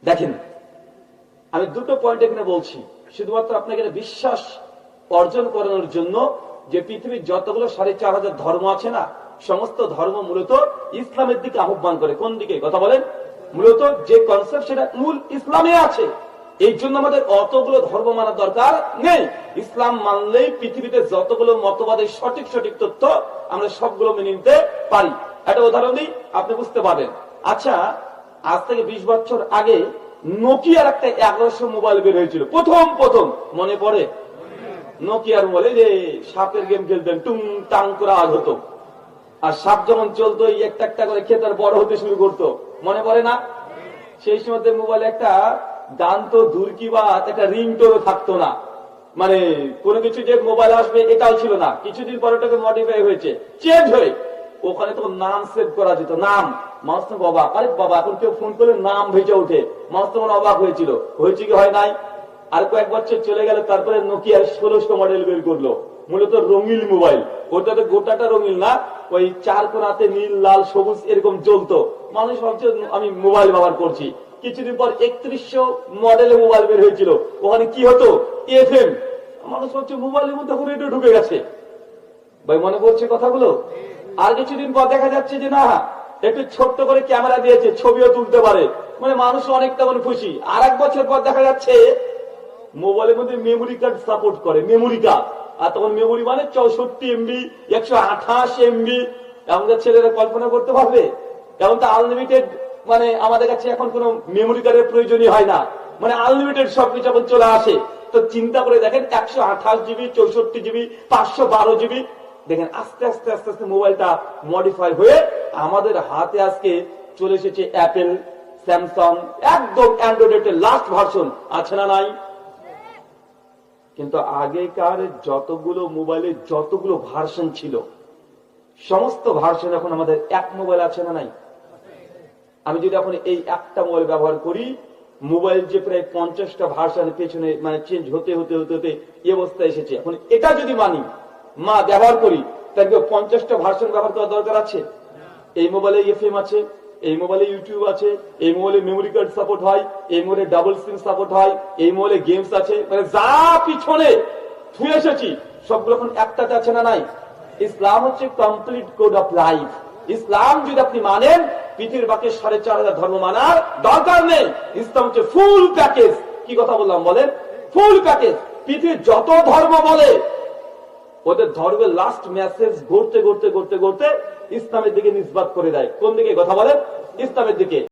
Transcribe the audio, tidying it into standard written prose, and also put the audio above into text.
দেখেন, আমি দুটো পয়েন্ট এখানে বলছি, শুধুমাত্র আপনাকে বিশ্বাস অর্জন করানোর জন্য যে পৃথিবীর যতগুলো 4,500 ধর্ম আছে না, সমস্ত ধর্ম মূলত ইসলামের দিকে আহ্বান করে। কোন দিকে কথা বলেন? মূলত যে কনসেপ্ট সেটা মূল ইসলামে আছে। এই জন্য আমাদের অতগুলো ধর্ম মানার দরকার নেই। ইসলাম মানলেই পৃথিবীতে যতগুলো মতবাদের সঠিক সঠিক তথ্য আমরা সবগুলো মেনে নিতে পারি। একটা উদাহরণ দিই, আপনি বুঝতে পারবেন। আচ্ছা, আজ থেকে 20 বছর আগে নোকিয়ার একটা 1100 মোবাইল বের হয়েছিল, প্রথম মনে পড়ে? নোকিয়ার মোবাইল, যে সাপের গেম খেলতেন, টুং টাং করে আওয়াজ হতো, আর সাপ যখন চলতো একটা একটা করে খেতে বড় হতে শুরু করতো, মনে পড়ে না? সেই সময় মোবাইলে একটা গান তো দূর কি বা একটা রিংটোনও থাকতো না, মানে কোনো কিছু যে মোবাইল আসবে এটাও ছিল না। কিছুদিন পরে ওটাকে মডিফাই হয়েছে, চেঞ্জ হয়ে ওখানে তো নাম সেভ করা যেত, নাম। মানুষ তো অবাক, আরে বাবা এখন কেউ ফোন করলে নাম ভেজে ওঠে। মানুষ তো অবাক হয়েছিল, হয়েছে কি হয় নাই? আর কয়েক বছর চলে গেল, তারপরে নোকিয়ার 1600 মডেল বের করলো, মূলত রঙিল মোবাইল। ওটাতে গোটাটা রঙিল না, ওই 4 কোণাতে নীল লাল সবুজ এরকম জ্বলতো। মানুষ ভাবছে আমি মোবাইল ব্যবহার করছি। কিছুদিন পর 3100 মডেলের মোবাইল বের হয়েছিল, ওখানে কি হতো? এফএম। মানুষ ভাবছে মোবাইলের মধ্যে রেডিও ঢুকে গেছে। ভাই মনে পড়ছে কথাগুলো? আর কিছুদিন পর দেখা যাচ্ছে যে না, একটু ছোট্ট করে ক্যামেরা দিয়েছে, ছবিও তুলতে পারে, মানে মানুষ অনেকটা মানে খুশি। আর 1 বছর পর দেখা যাচ্ছে মোবাইলের মধ্যে মেমোরি কার্ড সাপোর্ট করে, মেমোরি কার্ড। আর তখন মেমোরি মানে 64 MB, 128 MB। আমাদের ছেলেরা কল্পনা করতে পারবে? এখন তো আনলিমিটেড, মানে আমাদের কাছে এখন কোন মেমোরি কার্ডের প্রয়োজনই হয় না, মানে আনলিমিটেড সবকিছু এখন চলে আসে। তো চিন্তা করে দেখেন, 128 GB, 64 GB, 512 GB। দেখেন আস্তে আস্তে আস্তে আস্তে মোবাইলটা মডিফাই হয়ে আমাদের হাতে আজকে চলে এসেছে অ্যাপেল, স্যামসাং, একদম অ্যান্ড্রয়েডের লাস্ট ভার্সন, আছে না নাই? কিন্তু আগেকার যতগুলো মোবাইলের যতগুলো ভার্সন ছিল, সমস্ত ভার্সন এখন আমাদের এক মোবাইল, আছে না নাই? আমি যদি এখন এই একটা মোবাইল ব্যবহার করি, মোবাইল যে প্রায় 50টা ভার্সনের পেছনে মানে চেঞ্জ হতে হতে হতে হতে এই অবস্থায় এসেছে। এখন এটা যদি মানি ব্যবহার করি, তাহলে 50টা ভার্সন ব্যবহার করার দরকার আছে? এই মোবাইলে এফএম আছে, এই মোবাইলে ইউটিউব আছে, এই মোবাইলে মেমোরি কার্ড সাপোর্ট হয়, এই মোবাইলে ডাবল সিম সাপোর্ট হয়, এই মোবাইলে গেমস আছে, মানে যা পিছনে ছুঁয়ে এসেছি সবগুলো এখন একটাতে আছে না নাই? ইসলাম হচ্ছে কমপ্লিট কোড অফ লাইফ। ইসলাম যদি আপনি মানেন, পৃথিবীর বাকি 4,500 ধর্ম মানার দরকার নেই। ইসলাম হচ্ছে ফুল প্যাকেজ। কি কথা বললাম বলেন? Full package. পৃথিবীর যত ধর্ম বলে, ওদের ধর্মের লাস্ট মেসেজ ঘুরতে ঘুরতে ঘুরতে ঘুরতে ইসলামের দিকে নিসবাত করে দেয়। কোন দিকে কথা বলেন? ইসলামের দিকে।